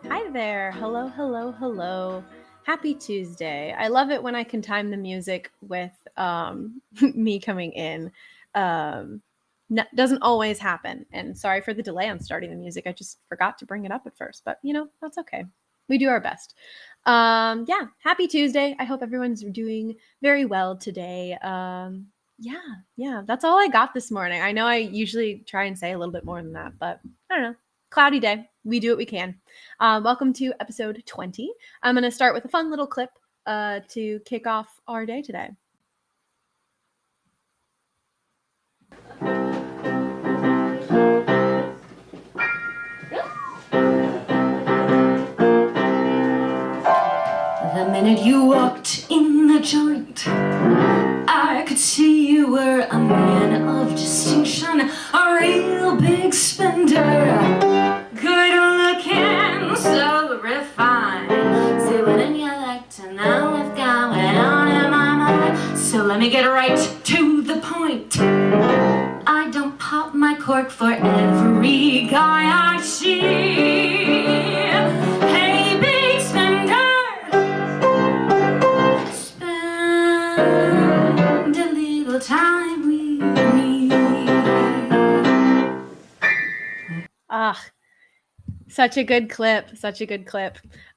Hi there. Hello, hello, hello. Happy Tuesday. I love it when I can time the music with me coming in. Doesn't always happen. And sorry for the delay on starting the music. I just forgot to bring it up at first, but that's okay. We do our best. Happy Tuesday. I hope everyone's doing very well today. Yeah, that's all I got this morning. I know I usually try and say a little bit more than that, but I don't know. Cloudy day. We do what we can. Welcome to episode 20. I'm going to start with a fun little clip to kick off our day today. The minute you walked in the joint, I could see you were a man of distinction, a real big spender. Good looking, so refined. Say what you like to know what's going on in my mind. So let me get right to the point. I don't pop my cork for every guy I see. Hey, big spender, spend a little time with me. Such a good clip.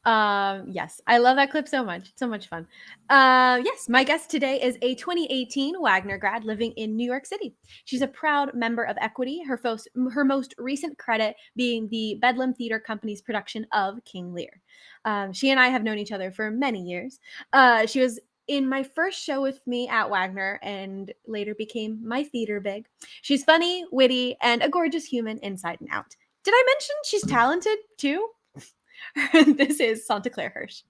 Yes, I love that clip so much. It's so much fun. Yes, my guest today is a 2018 Wagner grad living in New York City. She's a proud member of Equity, her most recent credit being the Bedlam Theater Company's production of King Lear. She and I have known each other for many years. She was in my first show with me at Wagner and later became my theater big. She's funny, witty, and a gorgeous human inside and out. Did I mention she's talented too? This is Santa Claire Hirsch.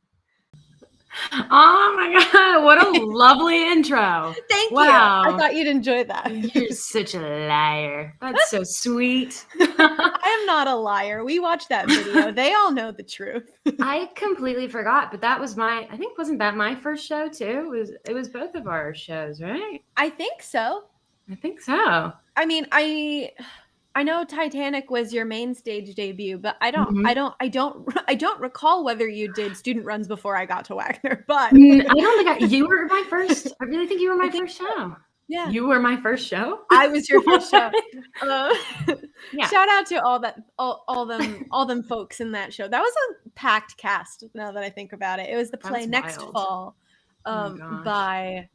Oh my God, what a lovely intro. Thank you. I thought you'd enjoy that. You're such a liar. That's so sweet. I am not a liar. We watched that video. They all know the truth. I completely forgot, but that was wasn't that my first show too? It was both of our shows, right? I think so. I think so. I mean, I know Titanic was your main stage debut, but I don't recall whether you did student runs before I got to Wagner. But I don't think you were my first. I really think you were my first show. Yeah, you were my first show. I was your first show. Yeah. Shout out to all them folks in that show. That was a packed cast. Now that I think about it, it was the play Next Fall by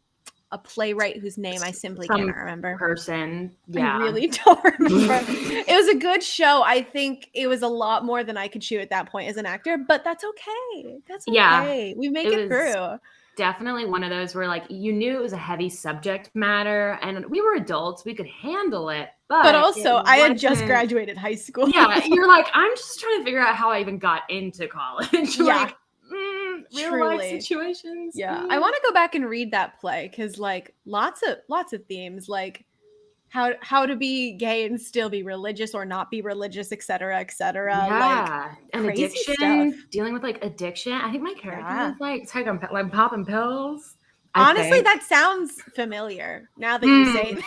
a playwright whose name I simply cannot remember. Person. Yeah. I really don't remember. It was a good show. I think it was a lot more than I could chew at that point as an actor, but that's okay. That's okay. Yeah, we make it through. Definitely one of those where like you knew it was a heavy subject matter and we were adults, we could handle it. But also I had just graduated high school. Yeah, you're like, I'm just trying to figure out how I even got into college. Like, real life situations. Yeah, I want to go back and read that play because like lots of themes, like how to be gay and still be religious or not be religious, etc. Yeah, like, and addiction stuff. Dealing with like addiction. I think my character was like popping pills. Honestly, that sounds familiar now that you say that.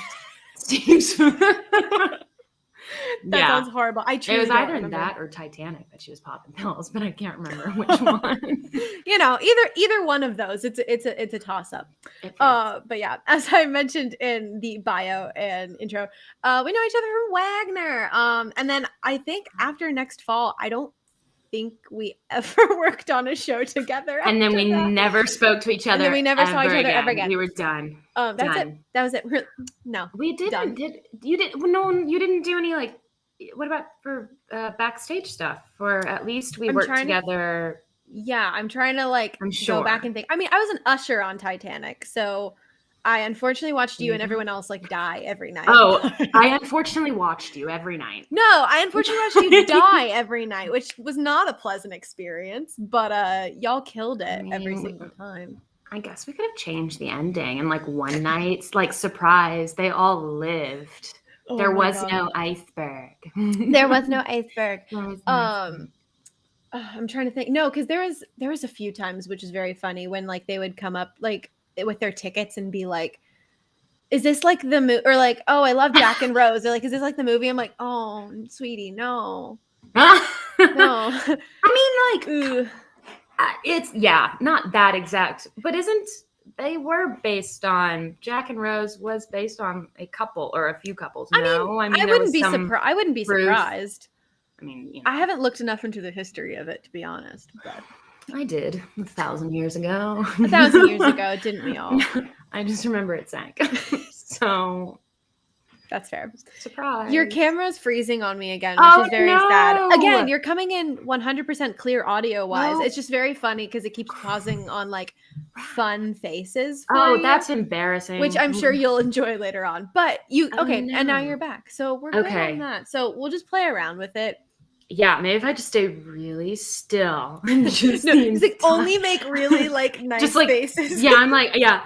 That sounds horrible. It was either that or Titanic that she was popping pills, but I can't remember which one. Either one of those. It's a toss up. But yeah, as I mentioned in the bio and intro, we know each other from Wagner. And then I think after Next Fall, I don't think we ever worked on a show together. And then we never spoke to each other. And then we never saw each other ever again. We were done. That's done. it. That was it. No, we didn't. You didn't do any like. What about for backstage stuff? For at least we worked together. Yeah, I'm trying to go back and think. I mean, I was an usher on Titanic, so I unfortunately watched you and everyone else die every night. Oh, I unfortunately watched you every night. No, I unfortunately watched you die every night, which was not a pleasant experience, but y'all killed it every single time. I guess we could have changed the ending and one night's surprise, they all lived. There was no iceberg. There was no iceberg. I'm trying to think. No, because there was a few times, which is very funny, when they would come up with their tickets and be like, "Is this like the movie?" Or like, "Oh, I love Jack and Rose." They're like, "Is this like the movie?" I'm like, "Oh, sweetie, no." No. I mean, like, Ooh. it's not that exact, but they were based on Jack and Rose was based on a couple or a few couples. I mean, there was some I wouldn't be proof. surprised. I mean, I haven't looked enough into the history of it, to be honest, but I did 1,000 years ago. 1,000 years ago, didn't we all? I just remember it sank. So that's fair. Surprise. Your camera's freezing on me again, which is very sad. Again, you're coming in 100% clear audio-wise. It's just very funny because it keeps pausing on like fun faces. That's embarrassing. Which I'm sure you'll enjoy later on. But and now you're back. So we're good on that. So we'll just play around with it. Yeah, maybe if I just stay really still and just only make really like nice just, like, faces. Yeah, I'm like, yeah.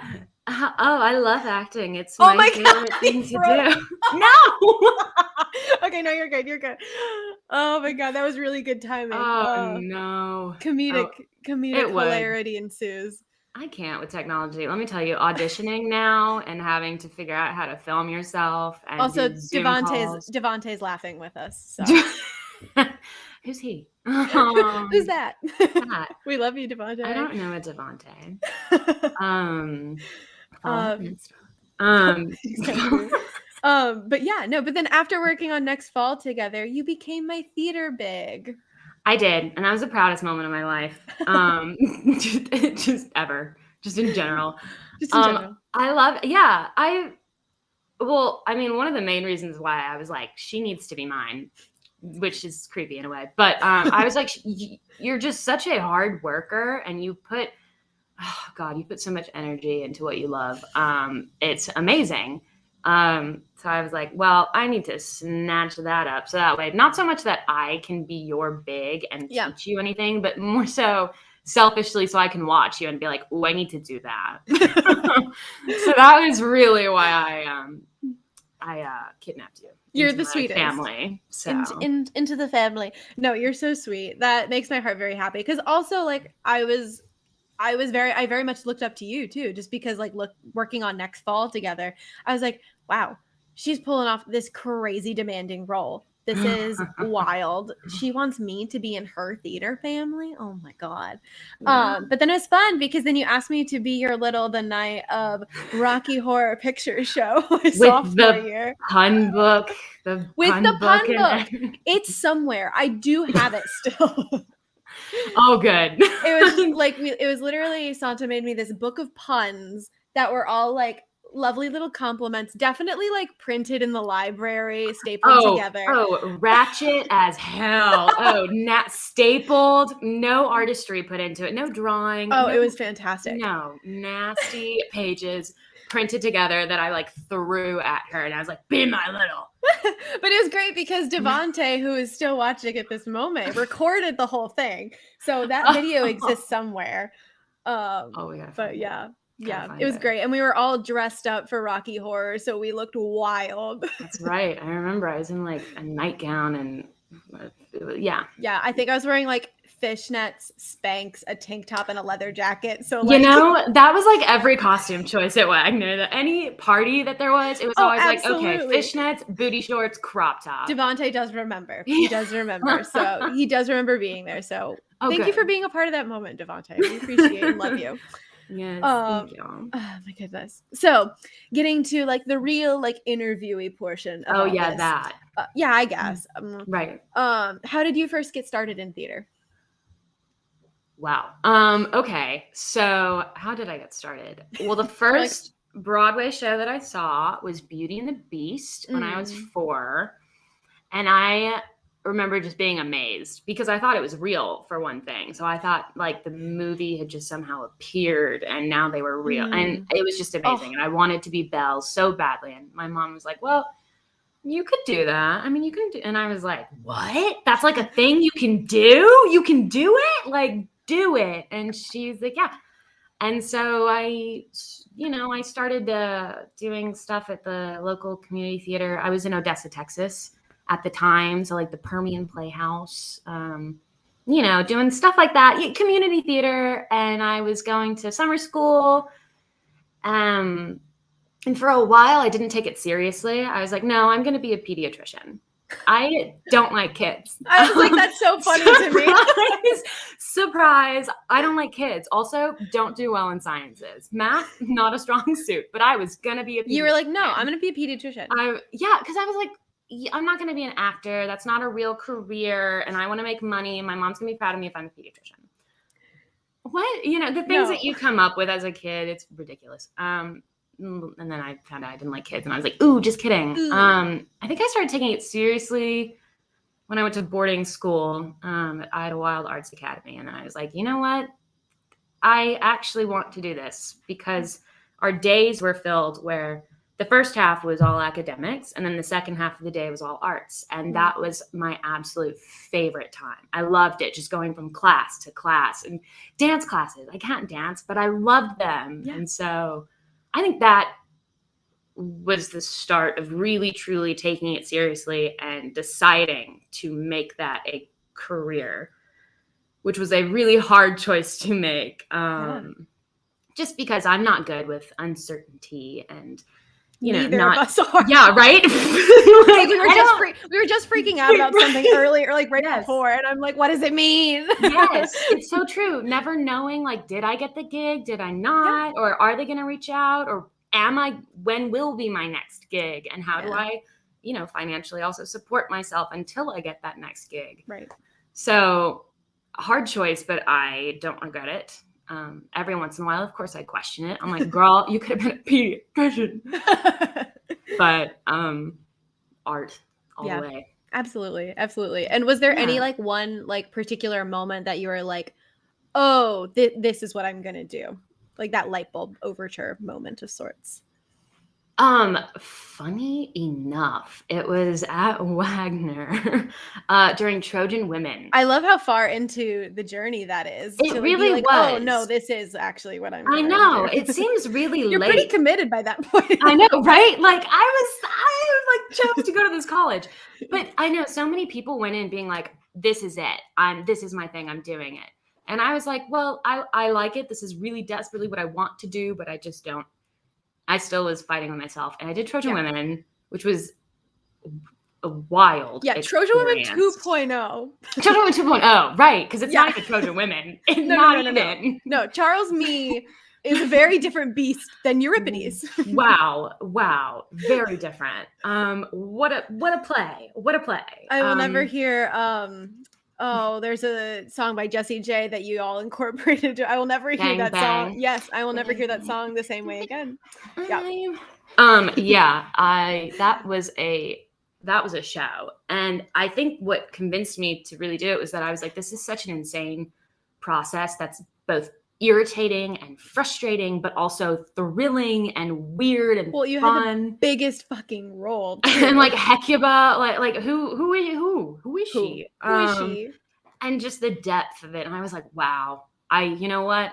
Oh, I love acting. It's my favorite thing to do. No. Okay, no, you're good. You're good. Oh my God, that was really good timing. Oh no. Comedic hilarity ensues. I can't with technology. Let me tell you, auditioning now and having to figure out how to film yourself. And also, Devontae's laughing with us. So. Who's he? Who's that? We love you, Devontae. I don't know a Devontae. But yeah, no. But then after working on Next Fall together, you became my theater big. I did, and that was the proudest moment of my life. Just ever, just in general. I love. Yeah, one of the main reasons why I was like, she needs to be mine, which is creepy in a way. But I was like, you're just such a hard worker, and you put so much energy into what you love. It's amazing. So I was like, well, I need to snatch that up. So that way, not so much that I can be your big and teach you anything, but more so selfishly so I can watch you and be like, oh, I need to do that. So that was really why I kidnapped you. You're the sweetest family. So into the family. No, you're so sweet. That makes my heart very happy. Because also, like, I very much looked up to you too, just because working on Next Fall together, I was like, wow, she's pulling off this crazy demanding role. This is wild. She wants me to be in her theater family. Oh my God. Yeah. But then it was fun because then you asked me to be your the night of Rocky Horror Picture Show sophomore year. Pun book. With the pun book. It's somewhere. I do have it still. Oh, good. It was literally Santa made me this book of puns that were all like lovely little compliments, definitely like printed in the library, stapled together. Oh, ratchet as hell. Stapled, no artistry put into it, no drawing. It was fantastic. No, nasty pages printed together that I like threw at her, and I was like, be my little. But it was great because Devontae, who is still watching at this moment, recorded the whole thing. So that video exists somewhere. But yeah. Yeah, it was great. And we were all dressed up for Rocky Horror, so we looked wild. That's right. I remember I was in like a nightgown and yeah. Yeah, I think I was wearing like fishnets, Spanx, a tank top, and a leather jacket. So that was like every costume choice at Wagner. Any party that there was, it was always absolutely. like, okay, fishnets, booty shorts, crop top. Devontae does remember. He does remember. So he does remember being there. So thank you for being a part of that moment, Devontae. We appreciate and love you. Yes, thank you. Oh my goodness. So getting to like the real like interviewee portion of that. I guess. Right. How did you first get started in theater? Wow. Okay. So how did I get started? Well, the first Broadway show that I saw was Beauty and the Beast when I was 4. And I remember just being amazed because I thought it was real for one thing. So I thought like the movie had just somehow appeared and now they were real. And it was just amazing. And I wanted to be Belle so badly. And my mom was like, well, you could do that. I mean, you can do. And I was like, what? That's like a thing you can do? You can do it? Like, do it. And she's like, yeah. And so I started doing stuff at the local community theater. I was in Odessa, Texas at the time. So like the Permian Playhouse, doing stuff like that, community theater. And I was going to summer school. And for a while, I didn't take it seriously. I was like, no, I'm going to be a pediatrician. I don't like kids. I was like, that's so funny to me. surprise. I don't like kids. Also, don't do well in sciences. Math, not a strong suit, but I was going to be a pediatrician. You were like, no, I'm going to be a pediatrician. Because I was like, I'm not going to be an actor. That's not a real career. And I want to make money. And my mom's going to be proud of me if I'm a pediatrician. What? The things that you come up with as a kid, it's ridiculous. And then I found out I didn't like kids. And I was like, ooh, just kidding. Ooh. I think I started taking it seriously when I went to boarding school at Idlewild Arts Academy. And then I was like, you know what? I actually want to do this, because our days were filled where the first half was all academics, and then the second half of the day was all arts. And that was my absolute favorite time. I loved it, just going from class to class, and dance classes. I can't dance, but I loved them. Yeah. And so I think that was the start of really, truly taking it seriously and deciding to make that a career, which was a really hard choice to make. Just because I'm not good with uncertainty, and neither of us are. Yeah, right. We were just freaking out about something earlier, like before, and I'm like, what does it mean? Yes, it's so true. Never knowing, like, did I get the gig? Did I not? Or are they going to reach out? Or when will be my next gig? And how do I, financially also support myself until I get that next gig? Right. So hard choice, but I don't regret it. Every once in a while, of course, I question it. I'm like, girl, you could have been a pediatrician. But art all the way. Absolutely. Absolutely. And was there any one particular moment that you were like, oh, this is what I'm going to do? Like that light bulb overture moment of sorts. Funny enough, it was at Wagner during Trojan Women. I love how far into the journey that is. It really was. Oh no, this is actually what I'm I know. It seems really You're late. pretty committed by that point. I know, right? Like I was chose to go to this college. But I know so many people went in being like, this is it. This is my thing. I'm doing it. And I was like, well, I like it. This is really desperately what I want to do, but I just don't. I still was fighting with myself. And I did Trojan Women, which was a wild experience. Trojan Women 2.0. Trojan Women 2.0, right. Because it's not even Trojan Women. It's not even. No, Charles Mee is a very different beast than Euripides. Wow. Very different. What a play. What a play. I will never hear... there's a song by Jessie J that you all incorporated. I will never hear that song. Yes, I will never hear that song the same way again. Yeah. That was a show. And I think what convinced me to really do it was that I was like, this is such an insane process that's both irritating and frustrating, but also thrilling and weird and you fun. Had the biggest fucking role. And like Hecuba, like who is she? Who is she? And just the depth of it. And I was like, wow, you know what?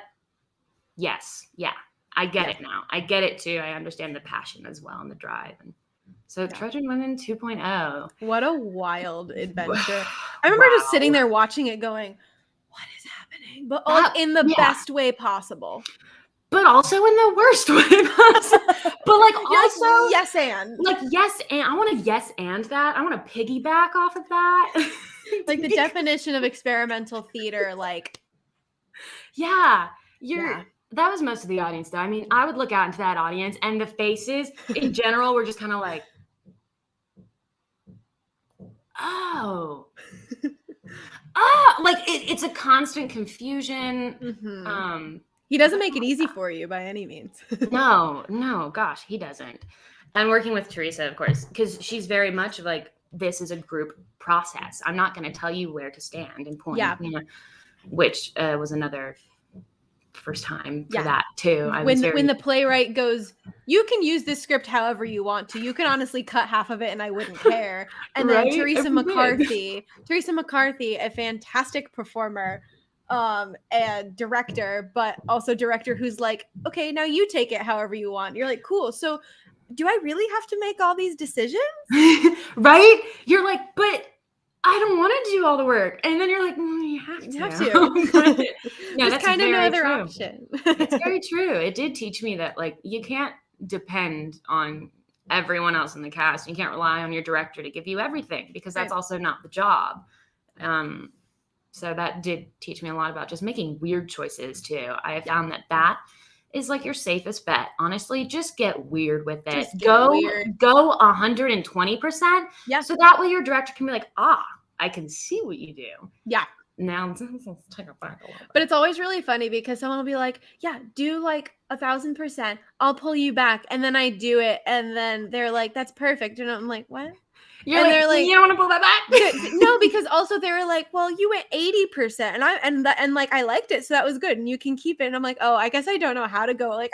Yes. Yeah. I get it now. I get it too. I understand the passion as well and the drive. And so Trojan Women 2.0. What a wild adventure. I remember just sitting there watching it going, what is happening? But in the best way possible. But also in the worst way possible. But like also yes and. Like yes and. I want to yes and that. I want to piggyback off of that. Like the definition of experimental theater, like. Yeah. That was most of the audience though. I mean, I would look out into that audience and the faces in general were just kind of like, oh. Like it's a constant confusion. Mm-hmm. He doesn't make it easy for you by any means. No, gosh, he doesn't. And working with Teresa, of course, because she's very much like, this is a group process. I'm not going to tell you where to stand and point. Yeah. Which was another first time for that too. When the playwright goes, you can use this script however you want to. You can honestly cut half of it and I wouldn't care. And then Teresa McCarthy, a fantastic performer and director, but also director who's like, okay, now you take it however you want. You're like, cool. So do I really have to make all these decisions? Right? You're like, but I don't want to do all the work. And then you're like, you have to. You have to. No, that's kind of no other option. It's very true. It did teach me that like you can't depend on everyone else in the cast. You can't rely on your director to give you everything because that's also not the job. So that did teach me a lot about just making weird choices too. I have found that is like your safest bet. Honestly, just get weird with it. Just get weird. Go 120%. Yeah. So that way your director can be like, I can see what you do. Yeah. Now let's take it back a little bit. But it's always really funny because someone will be like, yeah, do like 1,000%. I'll pull you back. And then I do it. And then they're like, that's perfect. And I'm like, what? You're like, they're like, you don't want to pull that back? No, because also they were like, well, you went 80%. And like, I liked it. So that was good. And you can keep it. And I'm like, oh, I guess I don't know how to go like,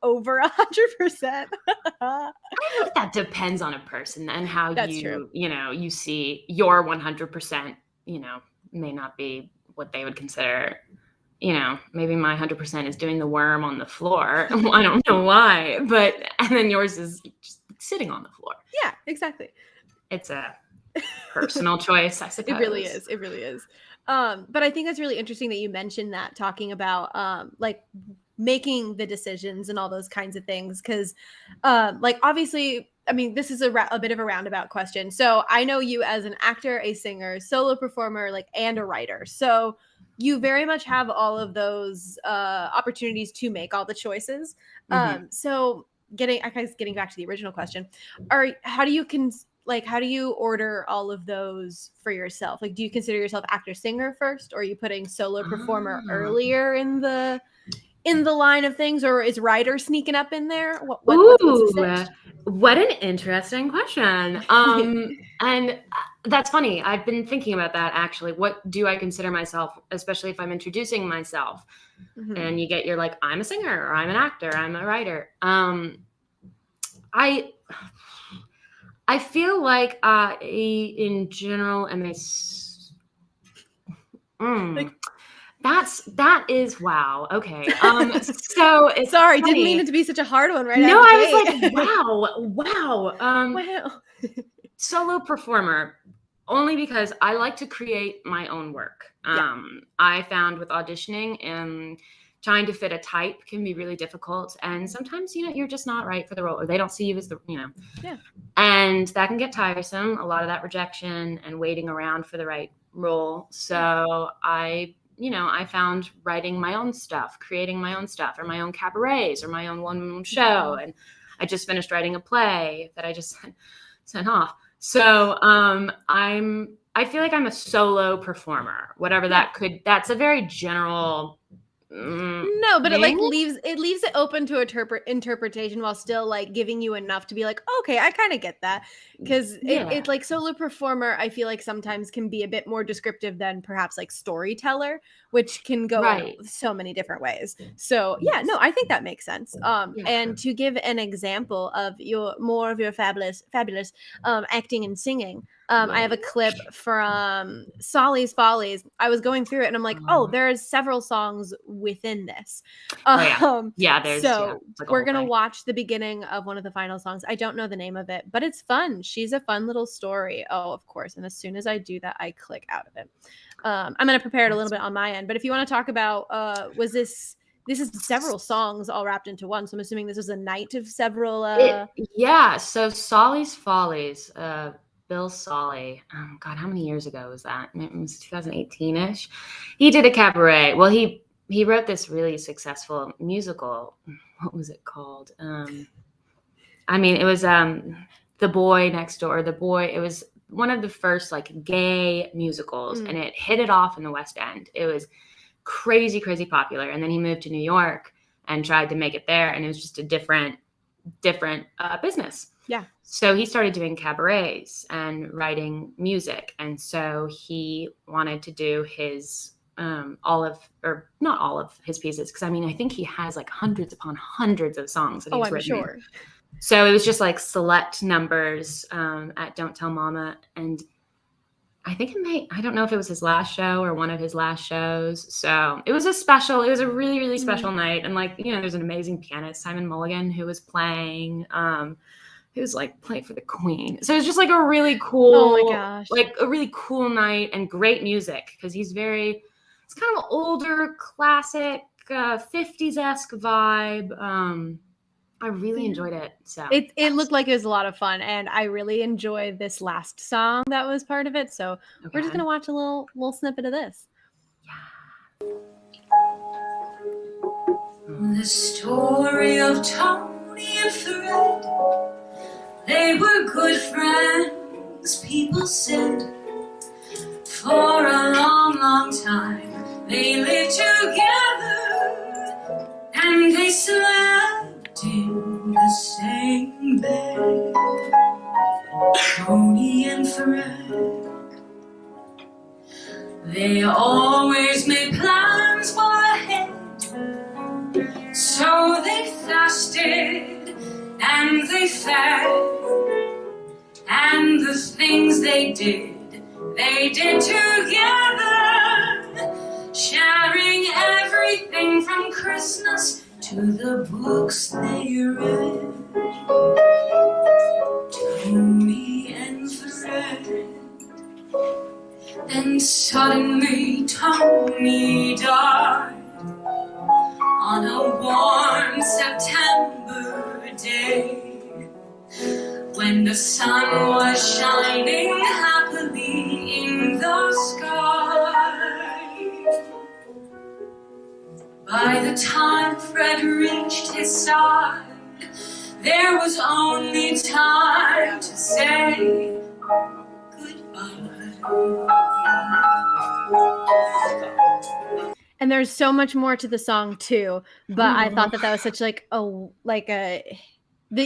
over 100%. I think that depends on a person and how That's true. You see your 100%, may not be what they would consider, maybe my 100% is doing the worm on the floor. I don't know why, and then yours is just sitting on the floor. Yeah, exactly. It's a personal choice, I suppose. It really is. It really is. But I think that's really interesting that you mentioned that, talking about like making the decisions and all those kinds of things. Because like, obviously, I mean, this is a bit of a roundabout question. So I know you as an actor, a singer, solo performer, like, and a writer. So you very much have all of those opportunities to make all the choices. So getting back to the original question, how do you order all of those for yourself? Like, do you consider yourself actor singer first, or are you putting solo performer earlier in the line of things, or is writer sneaking up in there? What's the sit? What an interesting question. And that's funny. I've been thinking about that, actually. What do I consider myself, especially if I'm introducing myself? And you get your like, I'm a singer, or I'm an actor, I'm a writer. I feel like I, in general, am a that is wow. Okay. So it's sorry, funny. Didn't mean it to be such a hard one, right? No, I was like, wow. Wow. Solo performer, only because I like to create my own work. I found with auditioning and trying to fit a type can be really difficult, and sometimes you're just not right for the role, or they don't see you as the and that can get tiresome. A lot of that rejection and waiting around for the right role. So I found writing my own stuff, creating my own stuff, or my own cabarets, or my own one-woman show. And I just finished writing a play that I just sent off. So I feel like I'm a solo performer, whatever that's a very general. No, but it like leaves it open to interpretation, while still like giving you enough to be like, okay, I kind of get that. Because it like solo performer, I feel like sometimes can be a bit more descriptive than perhaps like storyteller, which can go in so many different ways. So no, I think that makes sense. And to give an example of more of your fabulous acting and singing, I have a clip from Solly's Follies. I was going through it and I'm like, there's several songs within this. There's so we're gonna watch the beginning of one of the final songs. I don't know the name of it, but it's fun. She's a fun little story. Oh, of course. And as soon as I do that, I click out of it. I'm gonna prepare it a little bit on my end. But if you want to talk about this is several songs all wrapped into one. So I'm assuming this was a night of several So Solly's Follies, Bill Solly, God, how many years ago was that? It was 2018-ish. He did a cabaret. Well, he wrote this really successful musical. What was it called? It was The Boy Next Door. It was one of the first like gay musicals, and it hit it off in the West End. It was crazy, crazy popular. And then he moved to New York and tried to make it there, and it was just a different business. Yeah. So he started doing cabarets and writing music. And so he wanted to do his not all of his pieces. Because I think he has like hundreds upon hundreds of songs that he's written. Sure. So it was just like select numbers at Don't Tell Mama. And I think I don't know if it was his last show or one of his last shows. So it was a really, really special night. And there's an amazing pianist, Simon Mulligan, who was playing. He was like playing for the Queen. So it was just like a really cool, a really cool night, and great music, because it's kind of older, classic, 50s-esque vibe. I really enjoyed it. So it looked like it was a lot of fun, and I really enjoyed this last song that was part of it. So we're just gonna watch a little snippet of this. The story of Tony and Fred. They were good friends, people said. For a long, long time they lived together, and they slept in the same bed. Tony and Fred. They always made plans for ahead. So they fasted and they fed, and the things they did together, sharing everything from Christmas to the books they read. Tony and Fred. Then suddenly Tony died on a warm September day, when the sun was shining happily in the sky. By the time Fred reached his side, there was only time to say goodbye. And there's so much more to the song too, but I thought that was such that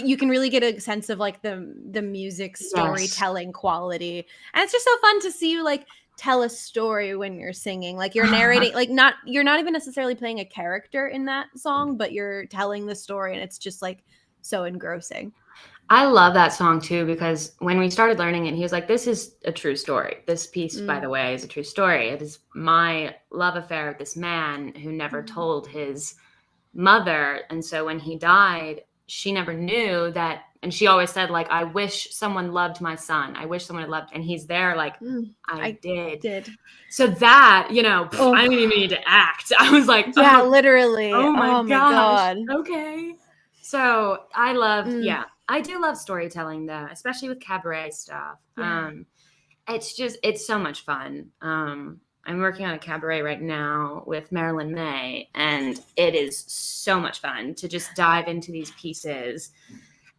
you can really get a sense of like the music storytelling quality, and it's just so fun to see you like tell a story when you're singing, like you're narrating, like you're not even necessarily playing a character in that song, but you're telling the story, and it's just like so engrossing. I love that song too, because when we started learning it, he was like, this is a true story. This piece, by the way, is a true story. It is my love affair with this man who never told his mother. And so when he died, she never knew that. And she always said, like, I wish someone loved my son. I wish someone had loved. And he's there like, I did. So that, I didn't even need to act. I was like, literally. Oh my God. Okay. So I loved, I do love storytelling though, especially with cabaret stuff. It's so much fun. I'm working on a cabaret right now with Marilyn May, and it is so much fun to just dive into these pieces.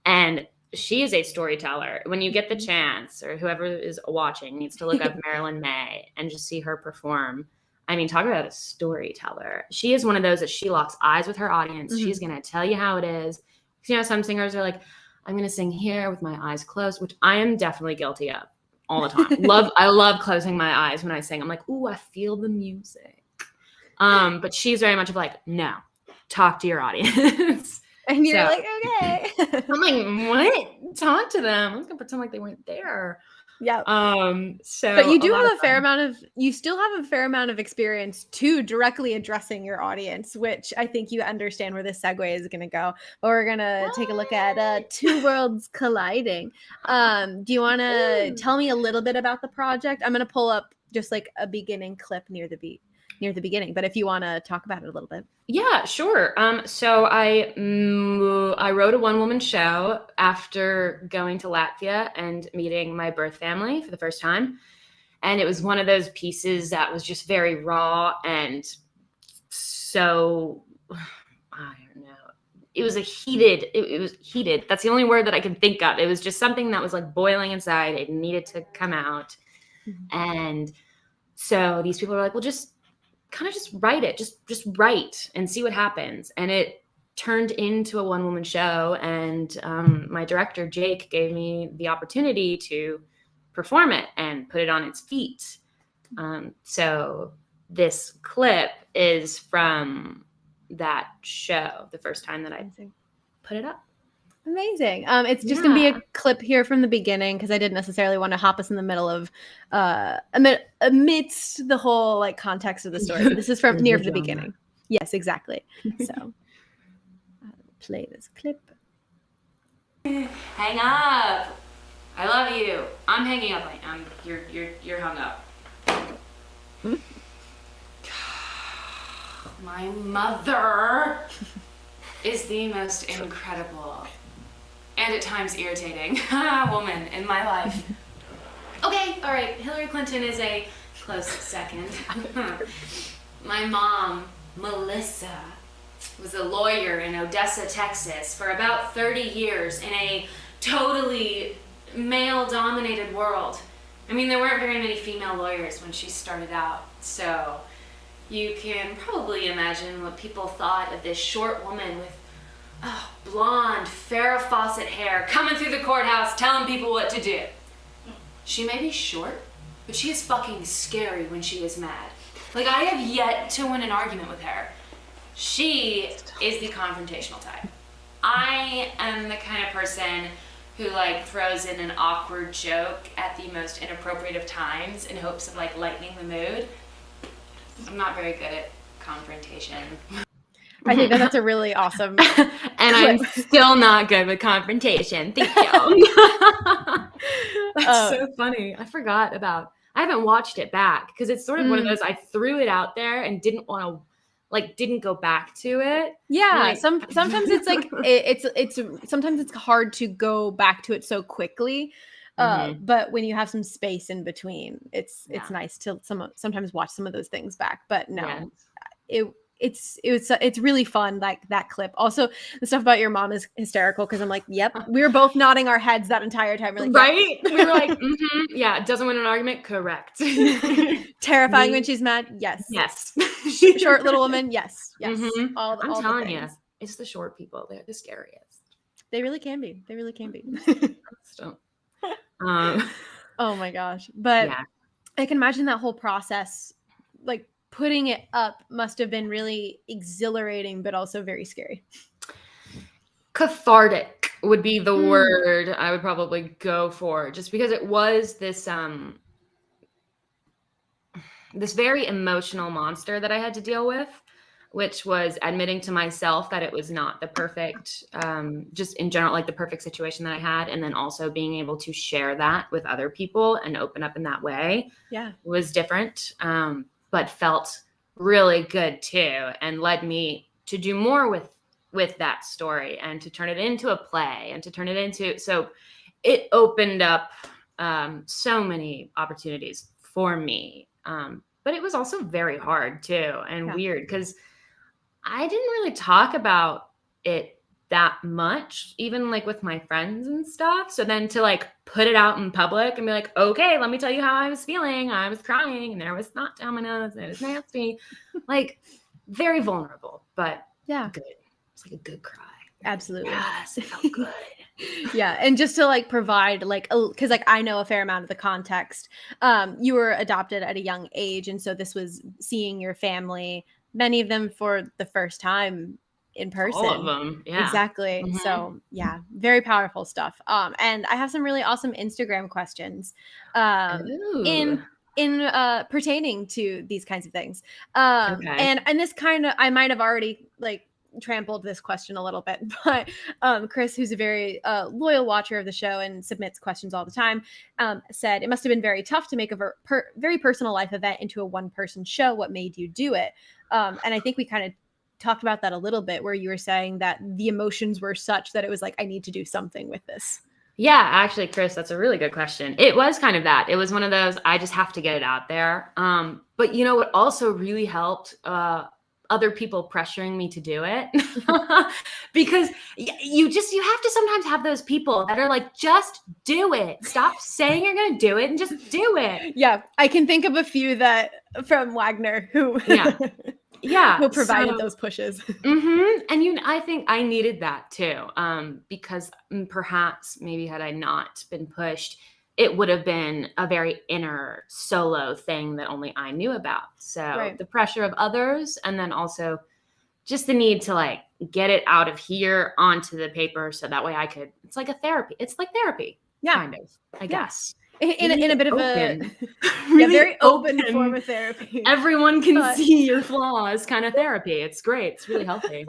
And she is a storyteller. When you get the chance, or whoever is watching needs to look up Marilyn May and just see her perform. I mean, talk about a storyteller. She is one of those that she locks eyes with her audience. She's going to tell you how it is. Some singers are like, I'm going to sing here with my eyes closed, which I am definitely guilty of all the time. I love closing my eyes when I sing. I'm like, ooh, I feel the music. But she's very much of like, no, talk to your audience. And you're like, okay. I'm like, what? Talk to them. I'm just going to pretend like they weren't there. Yeah. But you do have you still have a fair amount of experience to directly addressing your audience, which I think you understand where this segue is going to go. But we're going to take a look at Two Worlds Colliding. Do you want to tell me a little bit about the project? I'm going to pull up just like a beginning clip near the beginning, but if you want to talk about it a little bit. Yeah, sure. So I wrote a one-woman show after going to Latvia and meeting my birth family for the first time. And it was one of those pieces that was just very raw and so, I don't know. It was heated. That's the only word that I can think of. It was just something that was like boiling inside. It needed to come out. Mm-hmm. And so these people were like, well, just write it, just write and see what happens. And it turned into a one-woman show. And my director, Jake, gave me the opportunity to perform it and put it on its feet. So this clip is from that show, the first time that I put it up. Amazing. It's just going to be a clip here from the beginning because I didn't necessarily want to hop us in the middle of amidst the whole like context of the story. But this is from near the beginning. Yes, exactly. So I'll play this clip. Hang up. I love you. I'm hanging up. You're hung up. My mother is the most incredible and at times irritating woman in my life. Okay, all right. Hillary Clinton is a close second. My mom, Melissa, was a lawyer in Odessa, Texas for about 30 years in a totally male-dominated world. I mean, there weren't very many female lawyers when she started out, so you can probably imagine what people thought of this short woman with blonde, Farrah Fawcett hair coming through the courthouse telling people what to do. She may be short, but she is fucking scary when she is mad. Like, I have yet to win an argument with her. She is the confrontational type. I am the kind of person who like throws in an awkward joke at the most inappropriate of times in hopes of like lightening the mood. I'm not very good at confrontation. I think that's a really awesome and I'm still not good with confrontation. Thank you. That's so funny. I haven't watched it back because it's sort of one of those, I threw it out there and didn't want to, like, didn't go back to it. Yeah. Like, sometimes it's like, sometimes it's hard to go back to it so quickly. But when you have some space in between, it's nice to sometimes watch some of those things back. But no, it's really fun, like that clip. Also, the stuff about your mom is hysterical because I'm like, yep, we were both nodding our heads that entire time. We're like, right? We were like, yeah, doesn't win an argument, correct. Terrifying when she's mad, yes. Short little woman, yes. I'm telling you, it's the short people. They're the scariest. They really can be. Oh my gosh. But I can imagine that whole process, like putting it up must have been really exhilarating, but also very scary. Cathartic would be the word I would probably go for, just because it was this this very emotional monster that I had to deal with, which was admitting to myself that it was not the perfect, just in general, like the perfect situation that I had. And then also being able to share that with other people and open up in that way was different, but felt really good too. And led me to do more with that story and to turn it into a play and to turn it into, so it opened up so many opportunities for me. But it was also very hard too and weird because I didn't really talk about it that much, even like with my friends and stuff. So then to like put it out in public and be like, okay, let me tell you how I was feeling. I was crying and there was snot down my nose and it was nasty. Like very vulnerable, but good. It's like a good cry. Absolutely. Yes, it felt good. And just to like provide like, because like I know a fair amount of the context. You were adopted at a young age, and so this was seeing your family, many of them for the first time in person. All of them, exactly. So very powerful stuff. And I have some really awesome Instagram questions in pertaining to these kinds of things. And this kind of, I might have already like trampled this question a little bit, but Chris, who's a very loyal watcher of the show and submits questions all the time, said it must have been very tough to make a very personal life event into a one-person show. What made you do it? And I think we kind of talked about that a little bit, where you were saying that the emotions were such that it was like, I need to do something with this. Yeah, actually, Chris, that's a really good question. It was kind of that. It was one of those, I just have to get it out there. But you know what also really helped? Other people pressuring me to do it. Because you have to sometimes have those people that are like, just do it. Stop saying you're going to do it and just do it. Yeah, I can think of a few that from Wagner who who provided those pushes. And I think I needed that too, because perhaps maybe had I not been pushed, it would have been a very inner solo thing that only I knew about. So the pressure of others, and then also just the need to like get it out of here onto the paper, so that way I could, it's like a therapy. It's like therapy, kind of, I guess. In a bit of a really very open form of therapy. Everyone can see your flaws kind of therapy. It's great. It's really healthy.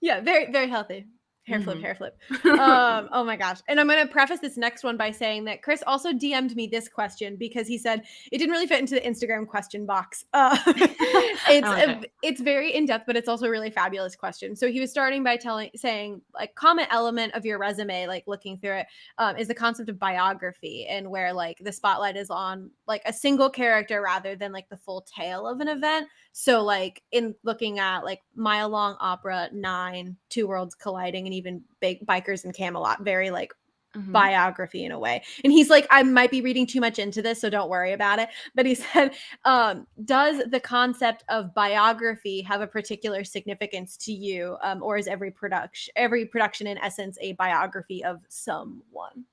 Very, very healthy. Hair flip, Mhm. hair flip. Oh my gosh. And I'm going to preface this next one by saying that Chris also DM'd me this question because he said it didn't really fit into the Instagram question box. I like it. It's very in-depth, but it's also a really fabulous question. So he was starting by saying like common element of your resume, like looking through it, is the concept of biography, and where like the spotlight is on like a single character rather than like the full tale of an event. So like in looking at like Mile Long Opera, 9, Two Worlds Colliding, and even Big Bikers and Camelot, very like Mhm. biography in a way. And he's like, I might be reading too much into this, so don't worry about it. But he said, does the concept of biography have a particular significance to you? Or is every production in essence a biography of someone?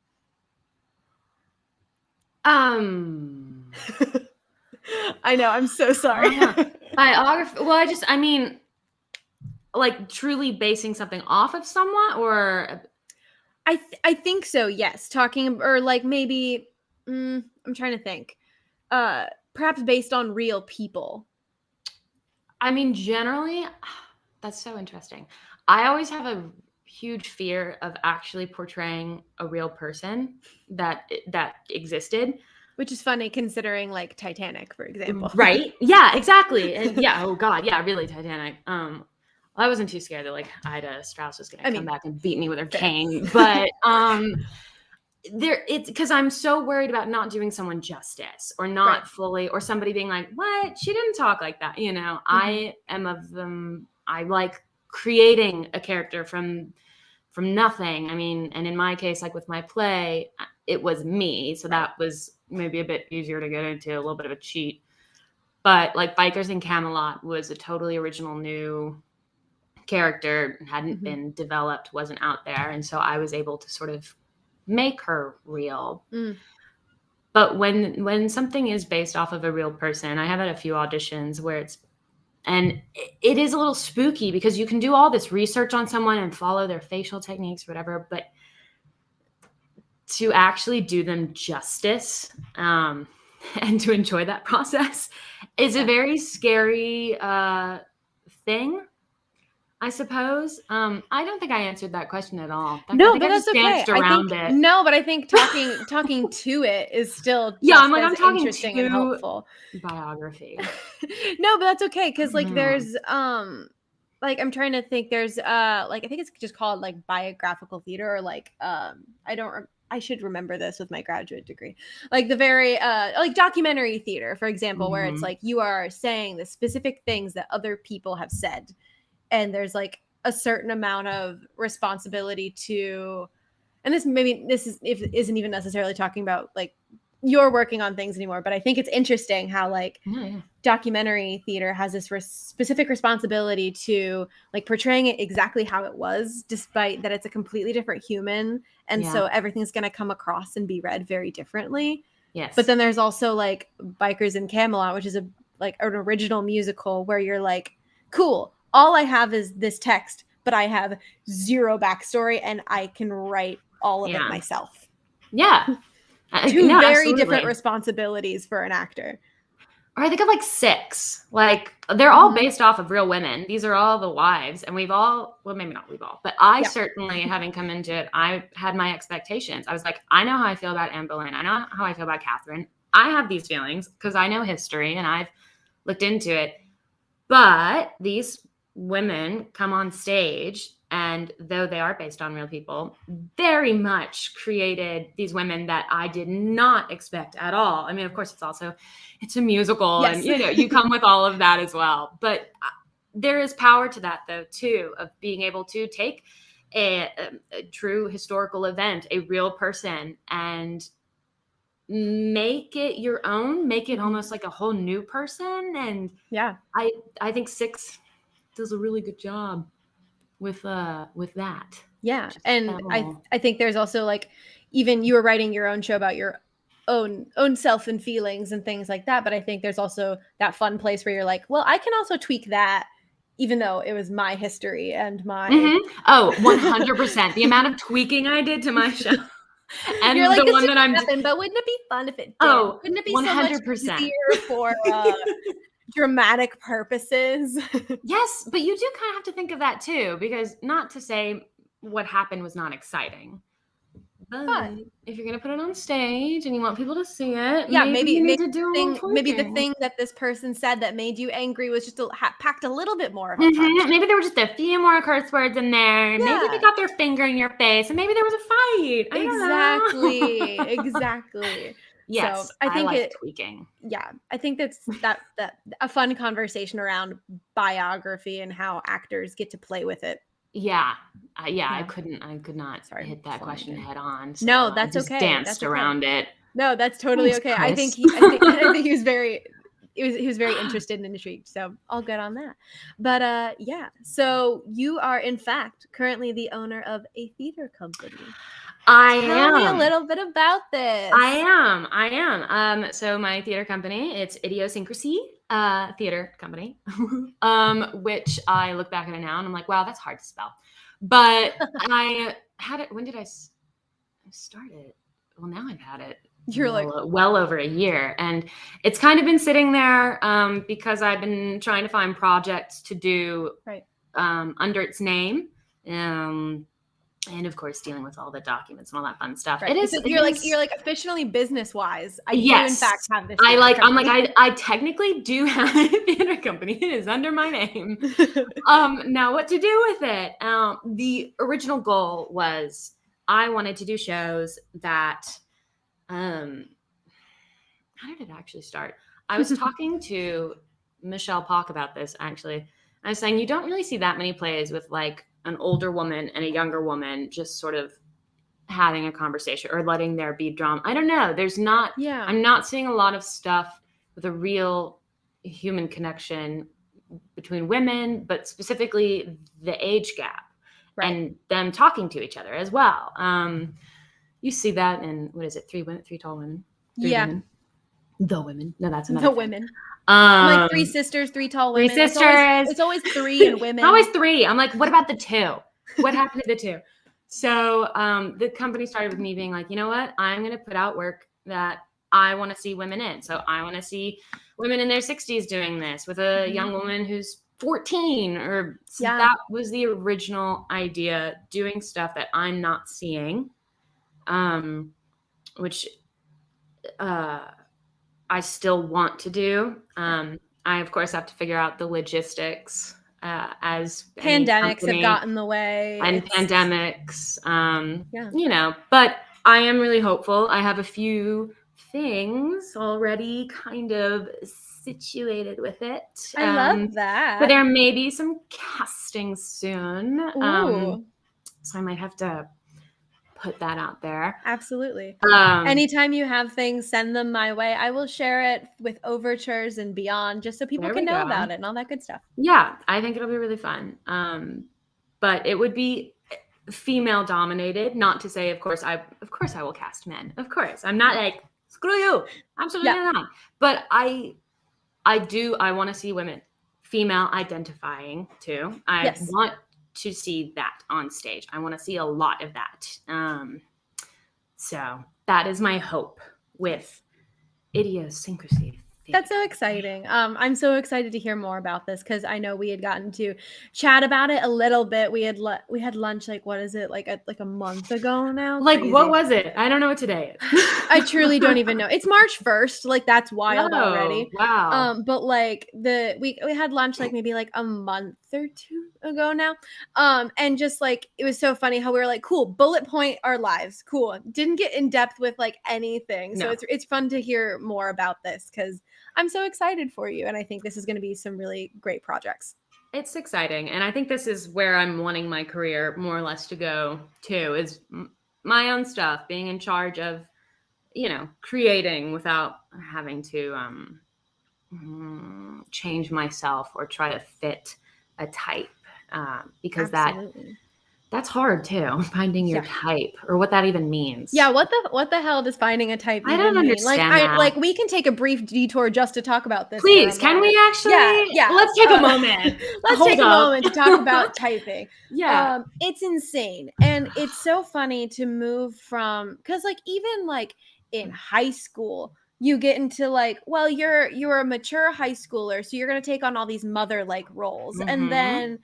I know, I'm so sorry. Biography. Well, I mean, like truly basing something off of someone, or I think so, yes. Talking or like maybe I'm trying to think. Perhaps based on real people. I mean, generally, that's so interesting. I always have a huge fear of actually portraying a real person that existed. Which is funny considering like Titanic, for example. Right? Yeah, exactly. And yeah, oh God, yeah, really Titanic. I wasn't too scared that like Ida Strauss was gonna come back and beat me with her cane, but it's because I'm so worried about not doing someone justice or not fully, or somebody being like, what? She didn't talk like that. You know, I am of them. I like creating a character from nothing. I mean, and in my case, like with my play, it was me. So that was maybe a bit easier to get into, a little bit of a cheat. But like Bikers in Camelot was a totally original new character, hadn't been developed, wasn't out there. And so I was able to sort of make her real. But when something is based off of a real person, I have had a few auditions where it is a little spooky because you can do all this research on someone and follow their facial techniques, whatever, but to actually do them justice and to enjoy that process is a very scary thing, I suppose. I don't think I answered that question at all. No, I but I just that's okay. danced around it. No, but I think talking to it is still I'm talking interesting and helpful. Biography. No, but that's okay because like there's like I'm trying to think. There's like I think it's just called like biographical theater, or like I should remember this with my graduate degree. Like the very like documentary theater, for example, where it's like you are saying the specific things that other people have said, and there's like a certain amount of responsibility to, and this isn't even necessarily talking about like you're working on things anymore, but I think it's interesting how like documentary theater has this specific responsibility to like portraying it exactly how it was, despite that it's a completely different human, and so everything's going to come across and be read very differently. Yes. But then there's also like Bikers in Camelot, which is like an original musical where you're like, cool, all I have is this text, but I have zero backstory and I can write all of it myself. Yeah. Two very different responsibilities for an actor. Or I think of like 6. Like they're all based off of real women. These are all the wives, and maybe not we've all, but I certainly, having come into it, I had my expectations. I was like, I know how I feel about Anne Boleyn. I know how I feel about Catherine. I have these feelings because I know history and I've looked into it. But these women come on stage, and though they are based on real people, very much created these women that I did not expect at all. I mean, of course, it's a musical, and you come with all of that as well. But there is power to that, though, too, of being able to take a true historical event, a real person, and make it your own, make it almost like a whole new person. And I think 6 does a really good job with that. Yeah. And I think there's also like, even you were writing your own show about your own self and feelings and things like that, but I think there's also that fun place where you're like, well, I can also tweak that, even though it was my history and my 100%. The amount of tweaking I did to my show. And you're like, the one that I'm but wouldn't it be fun if it did? Wouldn't it be 100%. so much easier for dramatic purposes? Yes, but you do kind of have to think of that too, because not to say what happened was not exciting. But Fun. if you're going to put it on stage and you want people to see it, Yeah, maybe you need to do a little tweaking. maybe the thing that this person said that made you angry was just packed a little bit more of a punch. Maybe there were just a few more curse words in there. Yeah. Maybe they got their finger in your face, and maybe there was a fight. I don't know. Exactly. Yes, so I think like tweaking. Yeah, I think that's a fun conversation around biography and how actors get to play with it. Yeah. I could not hit that question head on. So no, that's I just okay. Danced around it. No, that's totally Thanks, okay. Chris. I think he was very interested and intrigued. So all good on that. But yeah, so you are in fact currently the owner of a theater company. Tell me a little bit about this. I am. So my theater company, it's Idiosyncrasy Theater Company, which I look back at it now and I'm like, wow, that's hard to spell. But I had it. When did I start it? Well, now I've had it. Well over a year, and it's kind of been sitting there because I've been trying to find projects to do under its name. And of course, dealing with all the documents and all that fun stuff. Right. You're like officially business wise. I do in fact have this. I technically do have a theater company. It is under my name. Now what to do with it? The original goal was I wanted to do shows that. How did it actually start? I was talking to Michelle Pock about this actually. I was saying you don't really see that many plays with like an older woman and a younger woman just sort of having a conversation or letting there be drama. I don't know. I'm not seeing a lot of stuff with a real human connection between women, but specifically the age gap and them talking to each other as well. You see that in, what is it? Three Tall Women. Women. The Women. No, that's another. The Women. Like Three Sisters, Three Tall Women. Three Sisters. It's always three and women. Always three. I'm like, what about the two? What happened to the two? So the company started with me being like, you know what? I'm going to put out work that I want to see women in. So I want to see women in their 60s doing this with a young woman who's 14 or that was the original idea, doing stuff that I'm not seeing, which I still want to do. I, of course, have to figure out the logistics as pandemics have gotten in the way. And pandemics, you know, but I am really hopeful. I have a few things already kind of situated with it. I love that. But there may be some casting soon. So I might have to put that out there. Absolutely. Anytime you have things, send them my way. I will share it with Overtures and beyond, just so people can know about it and all that good stuff. Yeah, I think it'll be really fun. But it would be female dominated. Not to say, of course I will cast men. Of course, I'm not like screw you. Absolutely not. But I want to see women, female identifying too. I want to see that on stage. I want to see a lot of that. So that is my hope with Idiosyncrasy. That's so exciting. I'm so excited to hear more about this because I know we had gotten to chat about it a little bit. We had lunch, like, what is it, like a month ago now? Like, crazy. What was it? I don't know what today is. I truly don't even know. It's March 1st. Like, that's wild already. Wow. But like we had lunch like maybe like a month or two ago now. And just like it was so funny how we were like, cool, bullet point our lives. Cool. Didn't get in depth with like anything. So it's fun to hear more about this because I'm so excited for you. And I think this is going to be some really great projects. It's exciting. And I think this is where I'm wanting my career more or less to go too, is my own stuff, being in charge of, you know, creating without having to change myself or try to fit a type, because that's hard too, finding your type or what that even means. Yeah, what the hell does finding a type I don't understand that. Like we can take a brief detour just to talk about this. Please, can we actually? Yeah. Let's take a moment. Let's take a moment to talk about typing. Yeah. It's insane. And it's so funny to move from, because like even like in high school, you get into like, well, you're a mature high schooler, so you're going to take on all these mother-like roles. And then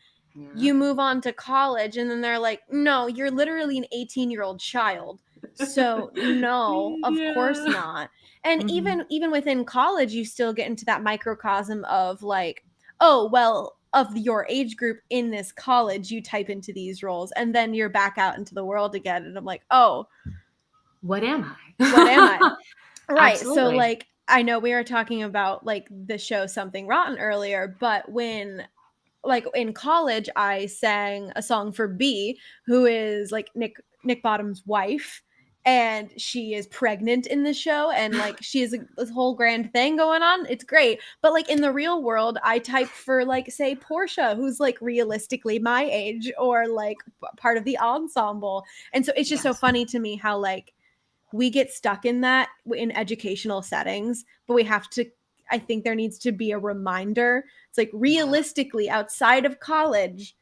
you move on to college and then they're like, no, you're literally an 18-year-old child. So no, of course not. And even within college, you still get into that microcosm of like, oh, well, of your age group in this college, you type into these roles and then you're back out into the world again. And I'm like, oh, what am I? What am I? Right. Absolutely. So like, I know we were talking about like the show Something Rotten earlier, but when like in college, I sang a song for B, who is like Nick Bottom's wife. And she is pregnant in the show, and like she has this whole grand thing going on. It's great. But like in the real world, I type for like, say, Portia, who's like realistically my age, or like part of the ensemble. And so it's just so funny to me how like we get stuck in that in educational settings, but we have to, I think there needs to be a reminder. It's like realistically outside of college,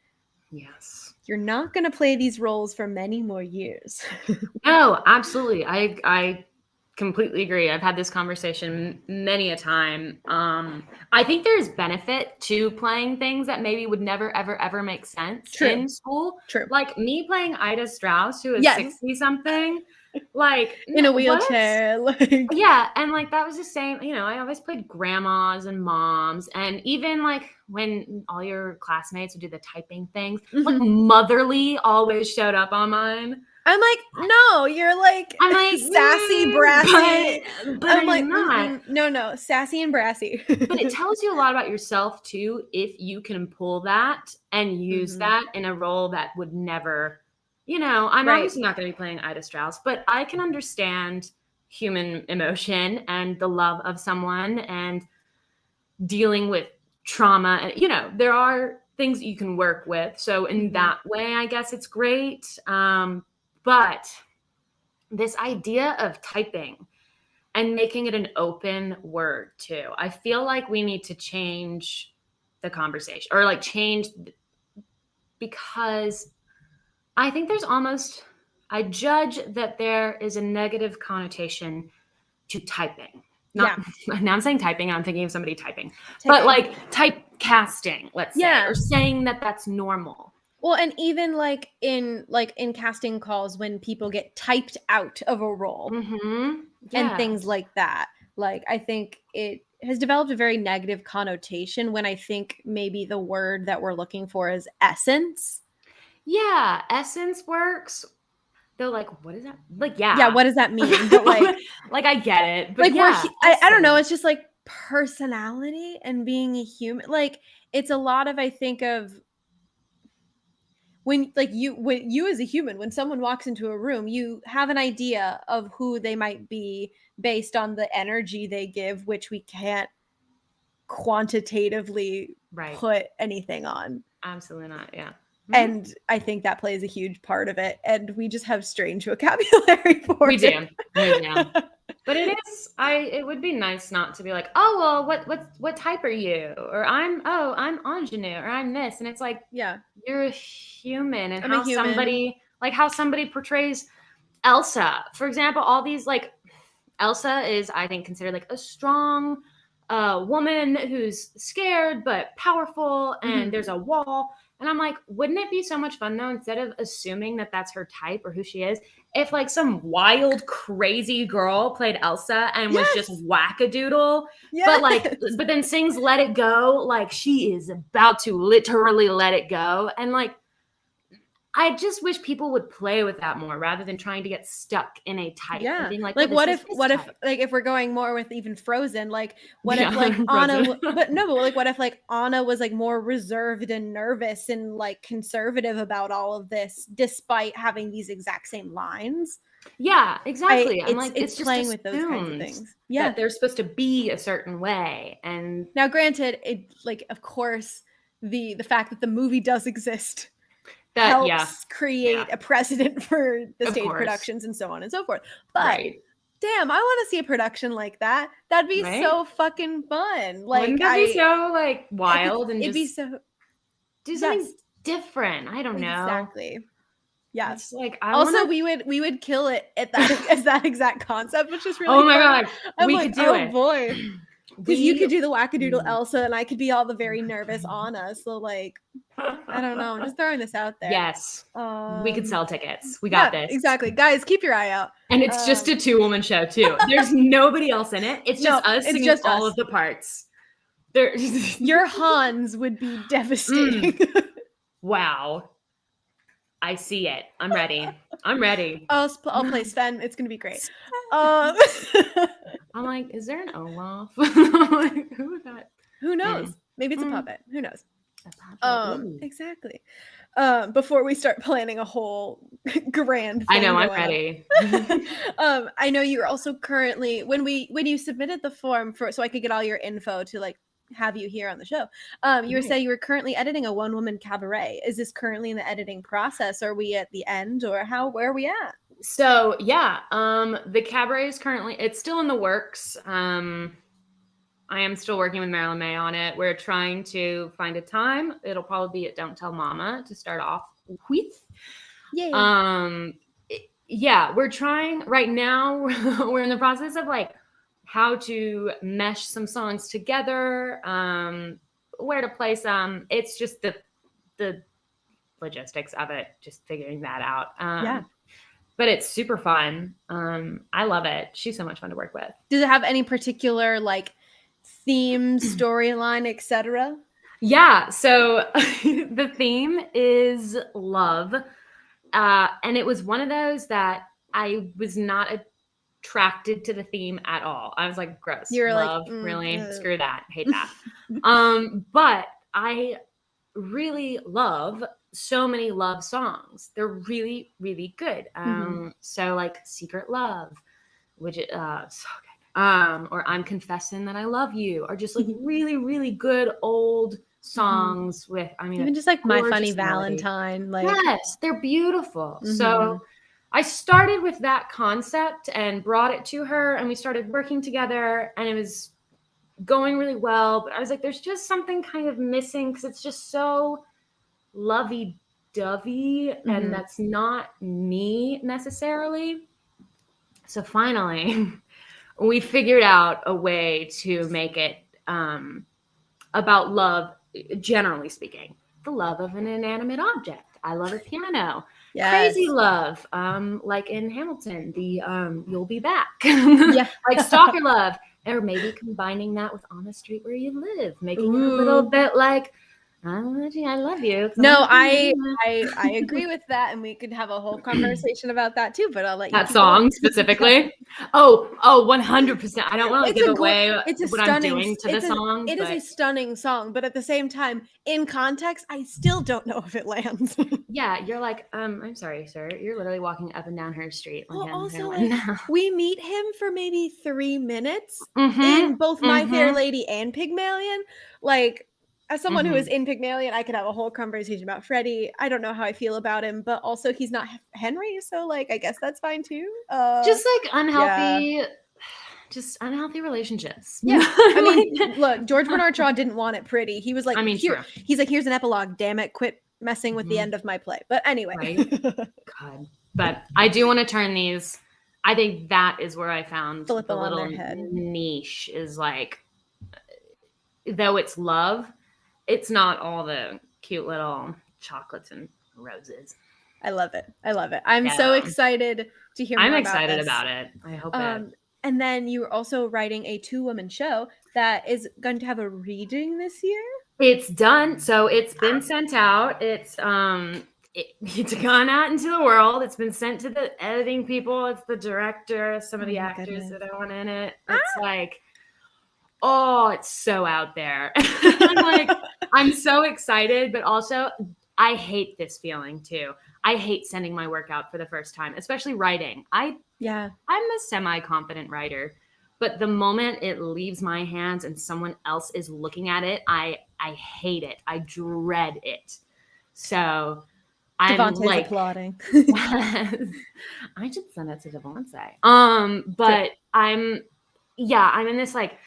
yes, you're not going to play these roles for many more years. No, absolutely. I completely agree. I've had this conversation many a time. I think there's benefit to playing things that maybe would never, ever, ever make sense in school. True. Like me playing Ida Strauss, who is 60-something. Like in a wheelchair. Like yeah, and like that was the same, I always played grandmas and moms, and even like when all your classmates would do the typing things, like Motherly always showed up on mine. I'm like, no, you're like, I'm like sassy, brassy. But I'm like, not. No, sassy and brassy. But it tells you a lot about yourself too, if you can pull that and use that in a role that would never, I'm obviously not going to be playing Ida Strauss, but I can understand human emotion and the love of someone and dealing with trauma. And, there are things you can work with. So in that way, I guess it's great. But this idea of typing and making it an open word too, I feel like we need to change the conversation or like change, because I think there's I judge that there is a negative connotation to typing. Now I'm saying typing, and I'm thinking of somebody typing. But like typecasting, let's say, or saying that that's normal. Well, and even like in casting calls when people get typed out of a role and things like that. Like I think it has developed a very negative connotation when I think maybe the word that we're looking for is essence. Yeah, essence works. They're like, what is that? Like, yeah, what does that mean? But like I get it. But like I don't know. It's just like personality and being a human. Like it's a lot of, I think of when you as a human, when someone walks into a room, you have an idea of who they might be based on the energy they give, which we can't quantitatively put anything on. Absolutely not. Yeah. And I think that plays a huge part of it. And we just have strange vocabulary for it. We do. But it would be nice not to be like, oh, well, what type are you? Or I'm ingenue, or I'm this. And it's like, you're a human. And how somebody portrays Elsa, for example, all these like, Elsa is, I think, considered like a strong woman who's scared, but powerful. And there's a wall. And I'm like, wouldn't it be so much fun though, instead of assuming that that's her type or who she is, if like some wild, crazy girl played Elsa and was just wackadoodle, but then sings Let It Go, like she is about to literally let it go. And like, I just wish people would play with that more rather than trying to get stuck in a type. And being like what if like if we're going more with even Frozen, like what if like Anna, but like what if like Anna was like more reserved and nervous and like conservative about all of this, despite having these exact same lines. Yeah, exactly. I'm like, it's just playing with those kinds of things. Yeah, that they're supposed to be a certain way. And now, granted, it like of course the fact that the movie does exist helps create a precedent for the stage productions and so on and so forth. But damn, I want to see a production like that. That'd be so fucking fun. Like, wouldn't that be so like wild and it'd be so do something different. I don't know exactly. Yes. Like we would kill it at that as that exact concept, which is really fun. God, we could do it. Oh boy. Because you could do the wackadoodle Elsa, and I could be all the very nervous Anna. So, like, I don't know. I'm just throwing this out there. Yes. We could sell tickets. We got this. Exactly. Guys, keep your eye out. And it's just a 2-woman show, too. There's nobody else in it. It's just us singing just all us. of the parts. Your Hans would be devastating. Wow. I see it. I'm ready. I'm ready. I'll play Sven. It's gonna be great. I'm like, is there an Olaf? Like, who would that? Who knows? Maybe it's a puppet. Who knows? Exactly. Before we start planning a whole grand thing I know, I'm ready. I know you're also currently when you submitted the form so I could get all your info to like have you here on the show. You were saying you were currently editing a Woman Cabaret. Is this currently in the editing process? Are we at the end, or where are we at? So yeah, the cabaret is it's still in the works. I am still working with Marilyn May on it. We're trying to find a time. It'll probably be at Don't Tell Mama to start off with. Yeah. Yeah, we're trying right now. We're in the process of like how to mesh some songs together, where to place them. It's just the logistics of it, just figuring that out. Yeah. But it's super fun. I love it. She's so much fun to work with. Does it have any particular like theme, storyline, etc.? Yeah. So the theme is love. And it was one of those that I was not attracted to the theme at all. I was like, gross. You're love, like, really? Screw that. Hate that. But I really love so many love songs. They're really, really good. So like Secret Love, which is so good. Or I'm Confessing That I Love You, or just like really, really good old songs with, I mean, even just like My Funny melody. Valentine. Like, yes, they're beautiful. So I started with that concept and brought it to her, and we started working together, and it was going really well. But I was like, there's just something kind of missing, because it's just so lovey-dovey, and that's not me necessarily. So finally, we figured out a way to make it about love, generally speaking. The love of an inanimate object. I love a piano. Yes. Crazy love, like in Hamilton, the You'll Be Back. Like Stalker Love, or maybe combining that with On the Street Where You Live, making it a little bit like I love you. No, I agree with that, and we could have a whole conversation about that too. But I'll let you. That song specifically. Oh, 100%. I don't want to give away what I'm doing to the song. It is a stunning song, but at the same time, in context, I still don't know if it lands. Yeah, you're like, I'm sorry, sir. You're literally walking up and down her street. Well, also, like, we meet him for maybe 3 minutes in both My Fair Lady and Pygmalion. Like, as someone who is in Pygmalion, I could have a whole conversation about Freddie. I don't know how I feel about him, but also he's not Henry, so like I guess that's fine too. Just like unhealthy, just unhealthy relationships. Yeah, I mean, look, George Bernard Shaw didn't want it pretty. He was like, he's like, here's an epilogue. Damn it, quit messing with the end of my play. But anyway, right? God, but I do want to turn these. I think that is where I found Flip the them little on their head. Niche is like, though it's love. It's not all the cute little chocolates and roses. I love it. I'm so excited to hear more about this. I'm excited about it. I hope it. And then you're also writing a 2-woman show that is going to have a reading this year? It's done. So it's been sent out. It's gone out into the world. It's been sent to the editing people. It's the director, some of the actors that I want in it. It's like, oh, it's so out there. I'm like, I'm so excited, but also I hate this feeling too. I hate sending my work out for the first time, especially writing. I'm a semi-confident writer, but the moment it leaves my hands and someone else is looking at it, I hate it. I dread it. So I'm Devontae's like applauding. I should send it to Devontae. But I'm in this like,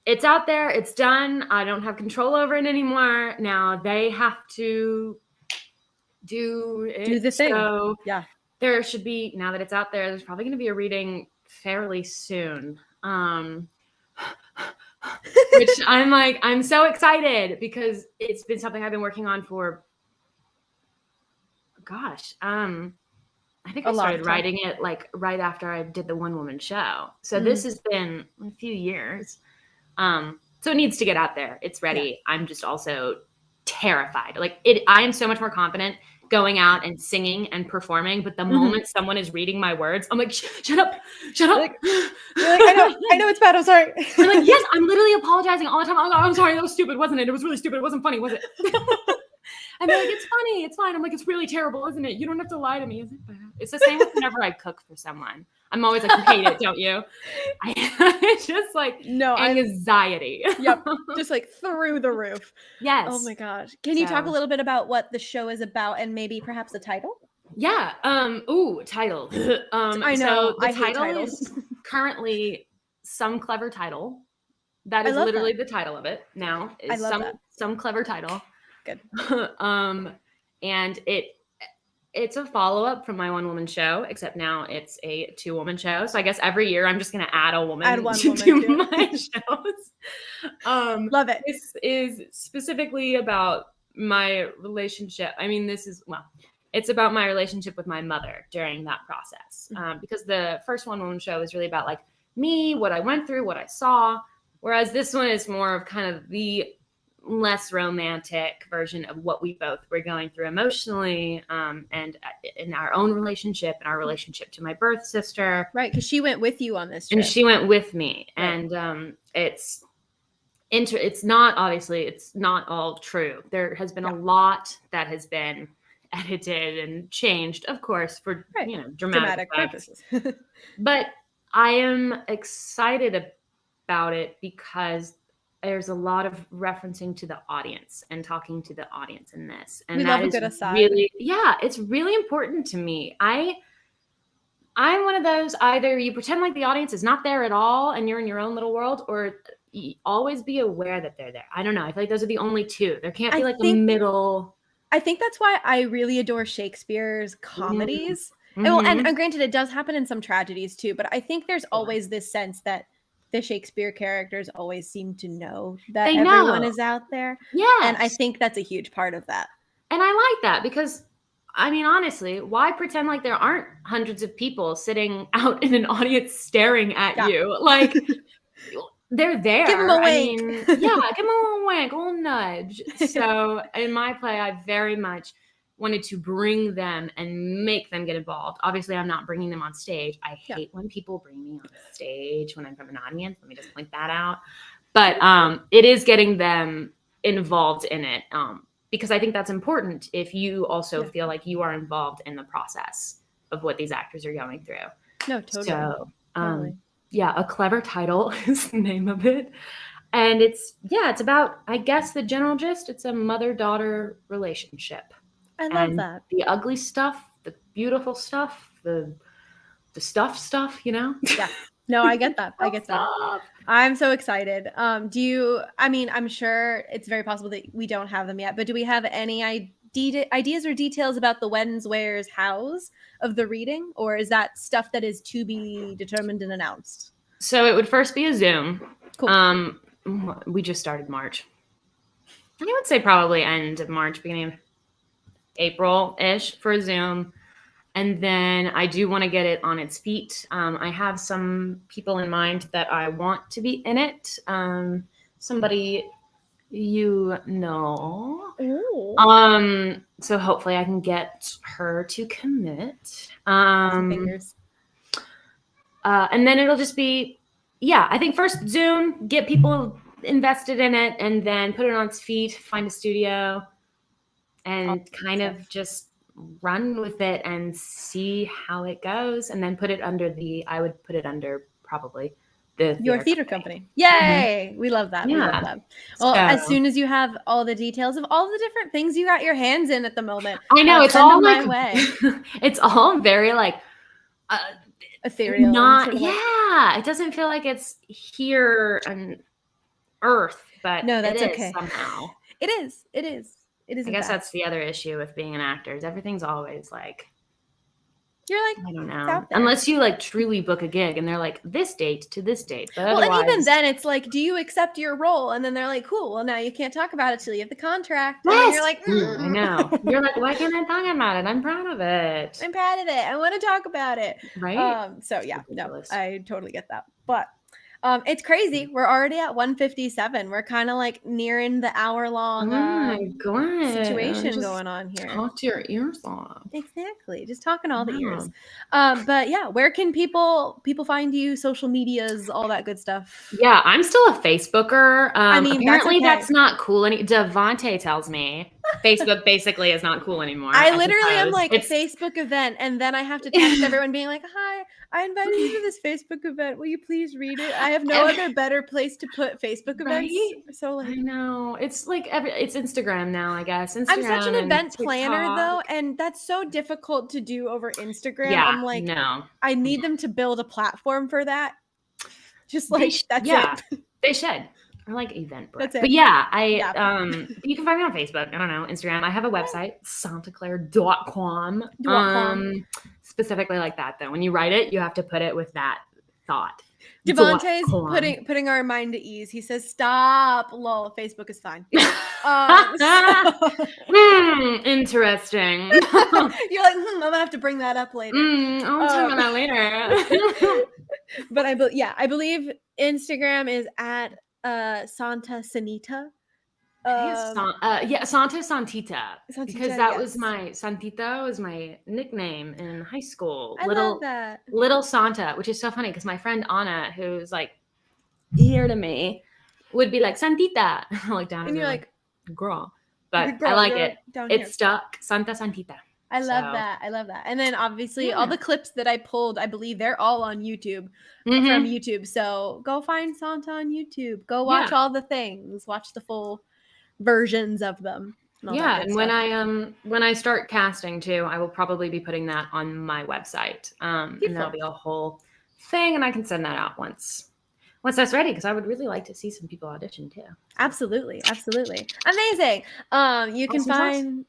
it's out there, it's done. I don't have control over it anymore. Now they have to do the thing. So there should be, now that it's out there, there's probably going to be a reading fairly soon. which I'm so excited because it's been something I've been working on for, gosh, I think I started writing it like right after I did the one woman show. So this has been a few years. So it needs to get out there. It's ready. Yeah. I'm just also terrified. Like I am so much more confident going out and singing and performing. But the moment someone is reading my words, I'm like, shut up. You're like, I know it's bad. I'm sorry. I'm like, yes, I'm literally apologizing all the time. I'm sorry. That was stupid, wasn't it? It was really stupid. It wasn't funny, was it? And they're like, it's funny. It's fine. I'm like, it's really terrible, isn't it? You don't have to lie to me. Is it bad? It's the same with whenever I cook for someone. I'm always like, you hate it, don't you? It's just like anxiety. Yep. Just like through the roof. Yes. Oh my gosh. Can you talk a little bit about what the show is about and maybe perhaps the title? Yeah. Title. I know. So the title is currently Some Clever Title. That is literally the title of it now. I love that. Some Clever Title. Good. And it's a follow-up from my one-woman show, except now it's a two-woman show. So I guess every year I'm just going to add a woman to do my shows. Love it. This is specifically about my relationship. I mean, it's about my relationship with my mother during that process. Because the first one-woman show is really about like me, what I went through, what I saw. Whereas this one is more of kind of the less romantic version of what we both were going through emotionally, and in our own relationship and our relationship to my birth sister. Right, because she went with you on this trip. And she went with me. Right. And it's not all true. There has been a lot that has been edited and changed, of course, for dramatic purposes. But I am excited about it because there's a lot of referencing to the audience and talking to the audience in this. And we love a good aside. Really, it's really important to me. I'm one of those, either you pretend like the audience is not there at all and you're in your own little world, or you always be aware that they're there. I don't know. I feel like those are the only two. There can't be a middle. I think that's why I really adore Shakespeare's comedies. And granted, it does happen in some tragedies too, but I think there's always this sense that the Shakespeare characters always seem to know that everyone is out there. Yeah. And I think that's a huge part of that. And I like that because, I mean, honestly, why pretend like there aren't hundreds of people sitting out in an audience staring at you? Like, they're there. Give them a wink. Give them a little wink, a little nudge. So in my play, I very much wanted to bring them and make them get involved. Obviously, I'm not bringing them on stage. I hate when people bring me on stage when I'm from an audience. Let me just point that out. But it is getting them involved in it, because I think that's important if you also feel like you are involved in the process of what these actors are going through. No, totally. So, A Clever Title is the name of it. And it's about, I guess the general gist, it's a mother-daughter relationship. I love that. The ugly stuff, the beautiful stuff, the stuff, Yeah. No, I get that. I'm so excited. I'm sure it's very possible that we don't have them yet, but do we have any ideas or details about the When's Where's How's of the reading, or is that stuff that is to be determined and announced? So it would first be a Zoom. Cool. We just started March. I would say probably end of March, beginning of April-ish for a Zoom. And then I do want to get it on its feet. I have some people in mind that I want to be in it. Somebody you know. Ooh. So hopefully I can get her to commit. Fingers. And then it'll just be, I think first Zoom, get people invested in it, and then put it on its feet, find a studio, and kind of just run with it and see how it goes. And then I would put it under probably your theater company. Yay. We love that. Yeah. We love that. Well, as soon as you have all the details of all the different things you got your hands in at the moment. I know it's all my way. It's all very ethereal. It doesn't feel like it's here on Earth, but no, that's it is okay. somehow. It is. I guess that's the other issue with being an actor is everything's always like You're like, I don't it's know. out there. Unless you like truly book a gig and they're like this date to this date. But Well, and even otherwise- then it's like, do you accept your role? And then they're like, cool, well now you can't talk about it till you have the contract. And then you're like, I know. You're like, why can't I talk about it? I'm proud of it. I'm proud of it. I want to talk about it. Right? So yeah, no, Ridiculous. I totally get that. But it's crazy. We're already at 1:57. We're kind of like nearing the hour-long God. situation Just going on here. Talk to your ears off. Exactly. Just talking all the ears. Wow. But yeah, where can people find you? Social medias, all that good stuff. Yeah, I'm still a Facebooker. I mean, apparently that's okay. that's not cool. Devontae tells me Facebook basically is not cool anymore. I literally am suppose. like Facebook event, and then I have to text everyone being like, "Hi, I invited you to this Facebook event. Will you please read it? I have no other better place to put Facebook events." Right? So I like, know. It's like it's Instagram now, I guess. Instagram I'm such an and event planner TikTok. though, and that's so difficult to do over Instagram. Yeah, I'm like, no. I need them to build a platform for that. Just like that's it. They should. I like Eventbrite. That's it. But yeah, you can find me on Facebook. I don't know, Instagram. I have a website, santaclaire.com. Specifically like that though. When you write it, you have to put it with that thought. Devontae's putting our mind at ease. He says, "Stop, lol. Facebook is fine." Interesting. You're like, I'm gonna have to bring that up later. I'll talk about that later. But I believe Instagram is at Santa Sanita. Santa Santita. Because that was my Santita was my nickname in high school. I love that. Little Santa, which is so funny because my friend Anna, who's like dear to me, would be like Santita, like down, and you're like, girl. But girl, I like it. It's here. Stuck. Santa Santita. I love that. I love that. And then obviously all the clips that I pulled, I believe they're all on YouTube from YouTube. So go find Santa on YouTube. Go watch all the things. Watch the full versions of them. And when I start casting too, I will probably be putting that on my website. And there'll be a whole thing, and I can send that out once that's ready, because I would really like to see some people audition too. Absolutely. Amazing. You can find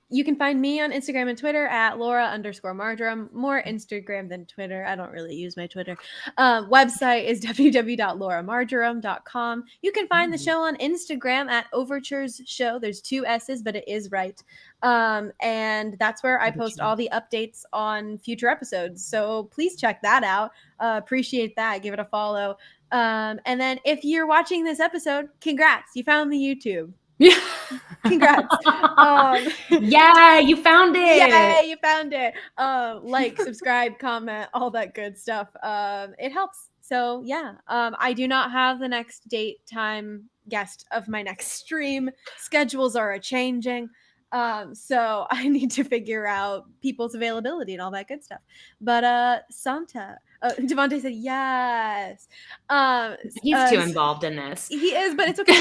me on Instagram and Twitter at Lora_Marjoram. More Instagram than Twitter. I don't really use my Twitter. Website is www.loramarjoram.com. You can find the show on Instagram at Overtures Show. There's 2 S's, but it is right. And that's where I post all the updates on future episodes. So please check that out. Appreciate that. Give it a follow. And then if you're watching this episode, congrats, you found the YouTube. Yeah. Congrats. Yeah, you found it. Yeah, you found it. Like, subscribe, comment, all that good stuff. It helps. So yeah, I do not have the next date, time, guest of my next stream. Schedules are a-changing. So I need to figure out people's availability and all that good stuff. But Santa, Devontae said yes. He's too involved in this. He is, but it's okay.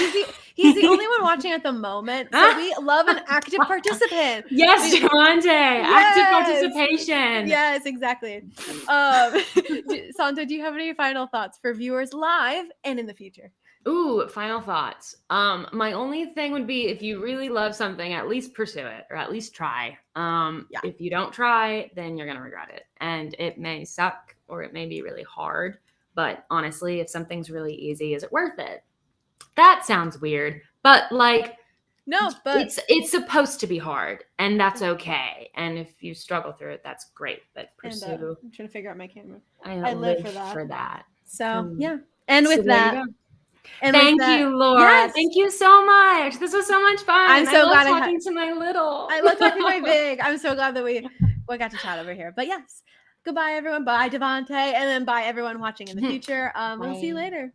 He's the only one watching at the moment. So we love an active participant. Yes, Devontae. Active participation. Yes, exactly. Santa, do you have any final thoughts for viewers live and in the future? Ooh, final thoughts. My only thing would be, if you really love something, at least pursue it, or at least try. If you don't try, then you're gonna regret it, and it may suck, or it may be really hard. But honestly, if something's really easy, is it worth it? That sounds weird, but like, no, but it's supposed to be hard, and that's okay. And if you struggle through it, that's great. But pursue. And, I'm trying to figure out my camera. I live for that. So yeah, and with that. And thank you, Lora. Yes. Thank you so much. This was so much fun. I'm so glad talking to my little. I love talking to my big. I'm so glad that we got to chat over here. But yes, goodbye, everyone. Bye, Devontae. And then bye, everyone watching in the future. We'll see you later.